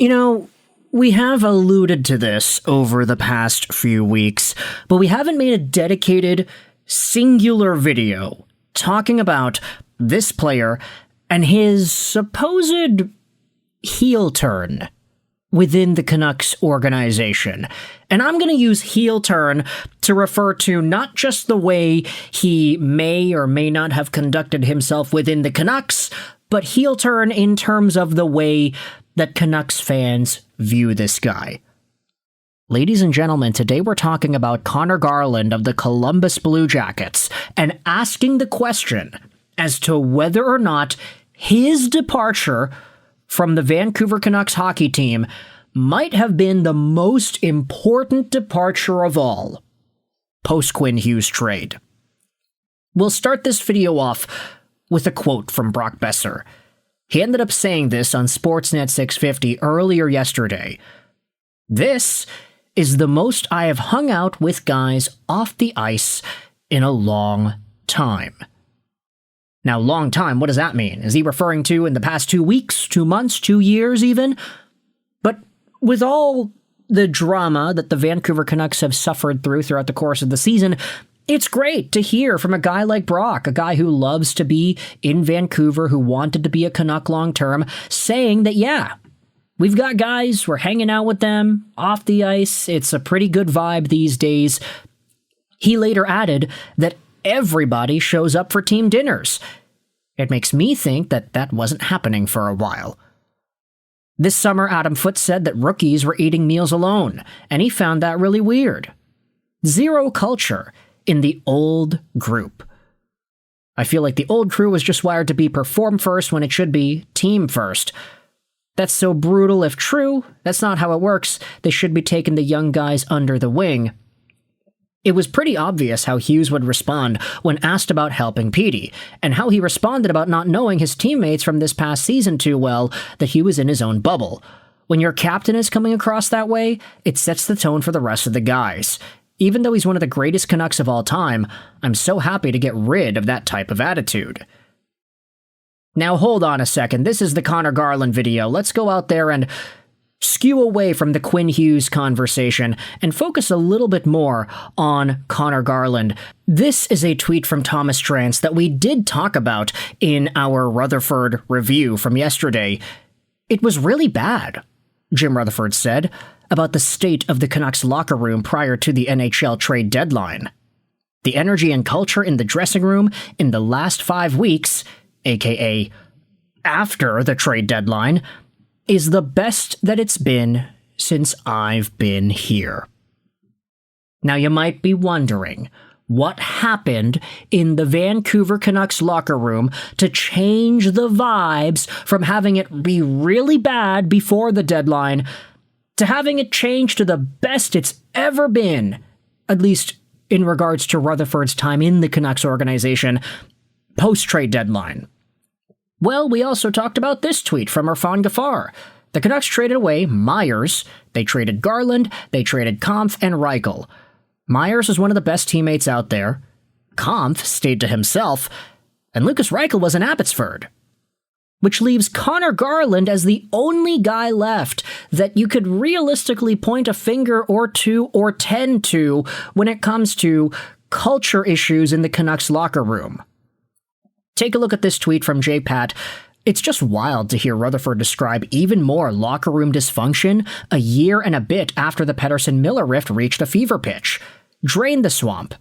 You know, we have alluded to this over the past few weeks, but we haven't made a dedicated, singular video talking about this player and his supposed heel turn within the Canucks organization. And I'm going to use heel turn to refer to not just the way he may or may not have conducted himself within the Canucks, but heel turn in terms of the way that Canucks fans view this guy. Ladies and gentlemen, today we're talking about Conor Garland of the Columbus Blue Jackets and asking the question as to whether or not his departure from the Vancouver Canucks hockey team might have been the most important departure of all, post-Quinn Hughes trade. We'll start this video off with a quote from Brock Besser. He ended up saying this on Sportsnet 650 earlier yesterday. "This is the most I have hung out with guys off the ice in a long time." Now, long time, what does that mean? Is he referring to in the past 2 weeks, 2 months, 2 years even? But with all the drama that the Vancouver Canucks have suffered throughout the course of the season, it's great to hear from a guy like Brock, a guy who loves to be in Vancouver, who wanted to be a Canuck long-term, saying that, yeah, we've got guys, we're hanging out with them off the ice, it's a pretty good vibe these days. He later added that everybody shows up for team dinners. It makes me think that that wasn't happening for a while. This summer, Adam Foote said that rookies were eating meals alone, and he found that really weird. Zero culture in the old group. I feel like the old crew was just wired to be perform first when it should be team first. That's so brutal if true. That's not how it works. They should be taking the young guys under the wing. It was pretty obvious how Hughes would respond when asked about helping Petey, and how he responded about not knowing his teammates from this past season too well, that he was in his own bubble. When your captain is coming across that way, it sets the tone for the rest of the guys. Even though he's one of the greatest Canucks of all time, I'm so happy to get rid of that type of attitude. Now hold on a second, this is the Conor Garland video. Let's go out there and skew away from the Quinn Hughes conversation and focus a little bit more on Conor Garland. This is a tweet from Thomas Trance that we did talk about in our Rutherford review from yesterday. It was really bad, Jim Rutherford said, about the state of the Canucks locker room prior to the NHL trade deadline. The energy and culture in the dressing room in the last 5 weeks, aka after the trade deadline, is the best that it's been since I've been here. Now you might be wondering, what happened in the Vancouver Canucks locker room to change the vibes from having it be really bad before the deadline to having it change to the best it's ever been, at least in regards to Rutherford's time in the Canucks organization, post-trade deadline? Well, we also talked about this tweet from Irfan Ghaffar. The Canucks traded away Myers, they traded Garland, they traded Kampf and Reichel. Myers was one of the best teammates out there, Kampf stayed to himself, and Lucas Reichel was in Abbotsford. Which leaves Conor Garland as the only guy left that you could realistically point a finger or two or 10 to when it comes to culture issues in the Canucks locker room. Take a look at this tweet from J-Pat. It's just wild to hear Rutherford describe even more locker room dysfunction a year and a bit after the Pettersson-Miller rift reached a fever pitch. Drain the swamp,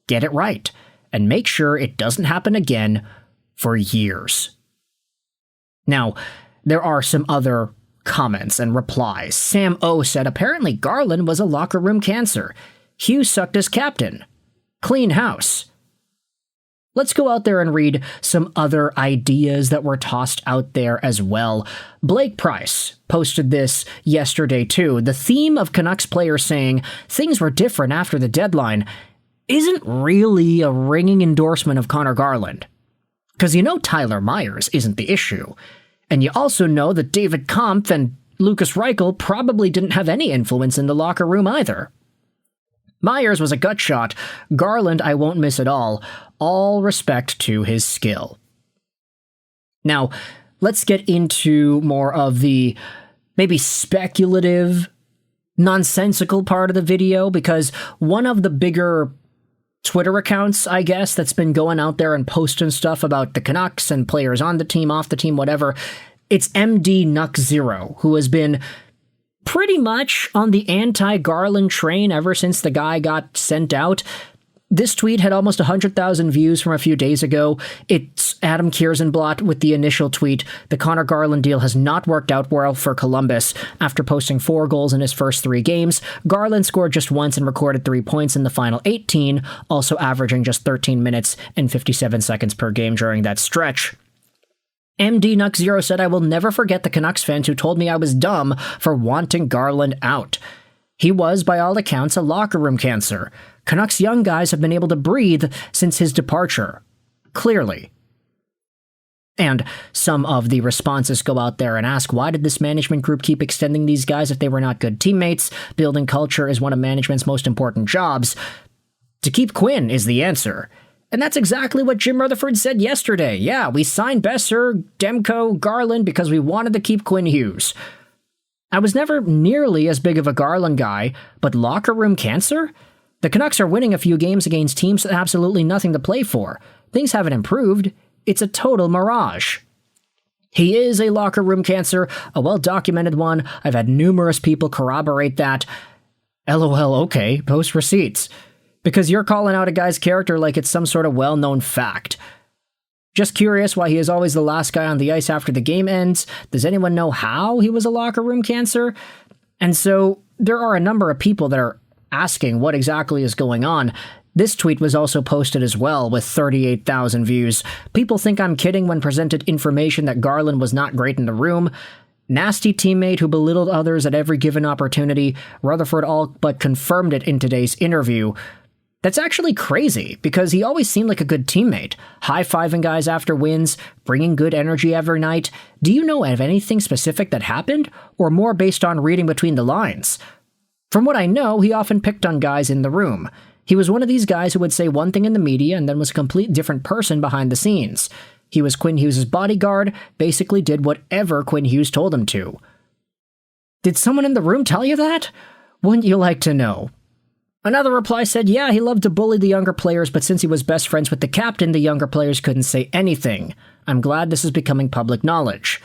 get it right, and make sure it doesn't happen again for years. Now, there are some other comments and replies. Sam O said apparently Garland was a locker room cancer. Hughes sucked as captain. Clean house. Let's go out there and read some other ideas that were tossed out there as well. Blake Price posted this yesterday too. The theme of Canucks players saying things were different after the deadline isn't really a ringing endorsement of Conor Garland. Because you know Tyler Myers isn't the issue. And you also know that David Kampf and Lucas Reichel probably didn't have any influence in the locker room either. Myers was a gut shot. Garland I won't miss at all. All respect to his skill. Now, let's get into more of the maybe speculative, nonsensical part of the video, because one of the bigger Twitter accounts, I guess, that's been going out there and posting stuff about the Canucks and players on the team, off the team, whatever, it's MD Nuck Zero, who has been pretty much on the anti-Garland train ever since the guy got sent out. This tweet had almost 100,000 views from a few days ago. It's Adam Kierszenblat with the initial tweet. The Conor Garland deal has not worked out well for Columbus. After posting 4 goals in his first 3 games, Garland scored just once and recorded 3 points in the final 18, also averaging just 13 minutes and 57 seconds per game during that stretch. MD Nuck Zero said, "I will never forget the Canucks fans who told me I was dumb for wanting Garland out. He was, by all accounts, a locker room cancer. Canucks young guys have been able to breathe since his departure. Clearly." And some of the responses go out there and ask, why did this management group keep extending these guys if they were not good teammates? Building culture is one of management's most important jobs. To keep Quinn is the answer. And that's exactly what Jim Rutherford said yesterday. Yeah, we signed Besser, Demko, Garland because we wanted to keep Quinn Hughes. I was never nearly as big of a Garland guy, but locker room cancer? The Canucks are winning a few games against teams with absolutely nothing to play for. Things haven't improved. It's a total mirage. He is a locker room cancer, a well-documented one. I've had numerous people corroborate that. LOL, okay, post receipts. Because you're calling out a guy's character like it's some sort of well-known fact. Just curious why he is always the last guy on the ice after the game ends. Does anyone know how he was a locker room cancer? And so there are a number of people that are asking what exactly is going on. This tweet was also posted as well with 38,000 views. People think I'm kidding when presented information that Garland was not great in the room. Nasty teammate who belittled others at every given opportunity. Rutherford all but confirmed it in today's interview. That's actually crazy, because he always seemed like a good teammate, high-fiving guys after wins, bringing good energy every night. Do you know of anything specific that happened, or more based on reading between the lines? From what I know, he often picked on guys in the room. He was one of these guys who would say one thing in the media and then was a complete different person behind the scenes. He was Quinn Hughes' bodyguard, basically did whatever Quinn Hughes told him to. Did someone in the room tell you that? Wouldn't you like to know? Another reply said, yeah, he loved to bully the younger players, but since he was best friends with the captain, the younger players couldn't say anything. I'm glad this is becoming public knowledge.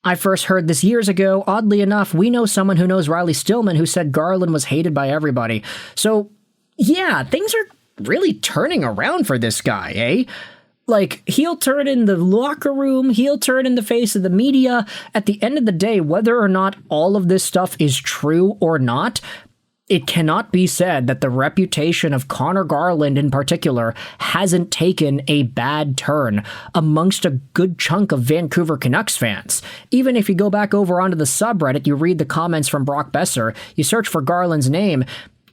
I first heard this years ago. Oddly enough, we know someone who knows Riley Stillman who said Garland was hated by everybody. So, yeah, things are really turning around for this guy, eh? Like, he'll turn in the locker room, he'll turn in the face of the media. At the end of the day, whether or not all of this stuff is true or not, it cannot be said that the reputation of Conor Garland in particular hasn't taken a bad turn amongst a good chunk of Vancouver Canucks fans. Even if you go back over onto the subreddit, you read the comments from Brock Besser, you search for Garland's name,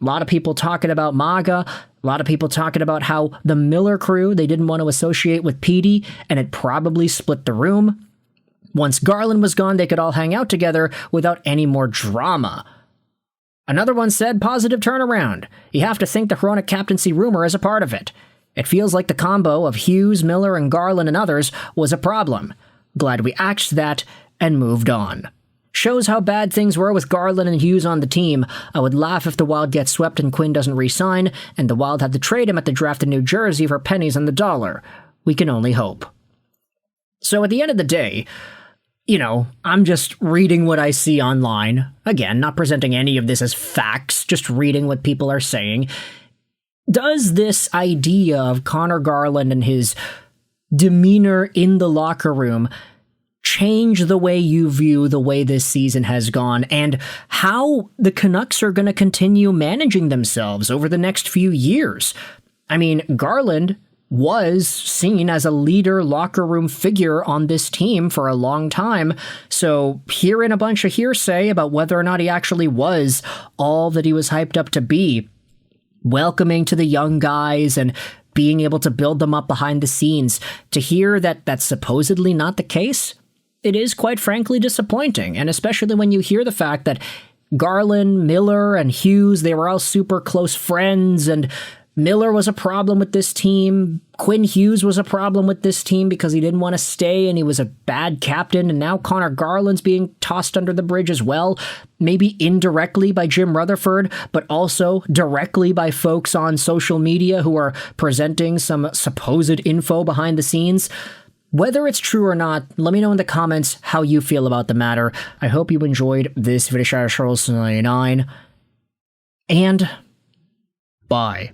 a lot of people talking about MAGA, a lot of people talking about how the Miller crew, they didn't want to associate with Petey, and it probably split the room. Once Garland was gone, they could all hang out together without any more drama. Another one said, positive turnaround. You have to think the chronic captaincy rumor is a part of it. It feels like the combo of Hughes, Miller, and Garland and others was a problem. Glad we axed that and moved on. Shows how bad things were with Garland and Hughes on the team. I would laugh if the Wild get swept and Quinn doesn't re-sign, and the Wild had to trade him at the draft in New Jersey for pennies on the dollar. We can only hope. So at the end of the day, you know, I'm just reading what I see online. Again, not presenting any of this as facts, just reading what people are saying. Does this idea of Conor Garland and his demeanor in the locker room change the way you view the way this season has gone and how the Canucks are going to continue managing themselves over the next few years? I mean, Garland was seen as a leader locker room figure on this team for a long time, so hearing a bunch of hearsay about whether or not he actually was all that he was hyped up to be, welcoming to the young guys and being able to build them up behind the scenes, to hear that that's supposedly not the case, it is quite frankly disappointing, and especially when you hear the fact that Garland, Miller, and Hughes, they were all super close friends, and Miller was a problem with this team. Quinn Hughes was a problem with this team because he didn't want to stay and he was a bad captain. And now Conor Garland's being tossed under the bridge as well. Maybe indirectly by Jim Rutherford, but also directly by folks on social media who are presenting some supposed info behind the scenes. Whether it's true or not, let me know in the comments how you feel about the matter. I hope you enjoyed this video, Charles 99, and bye.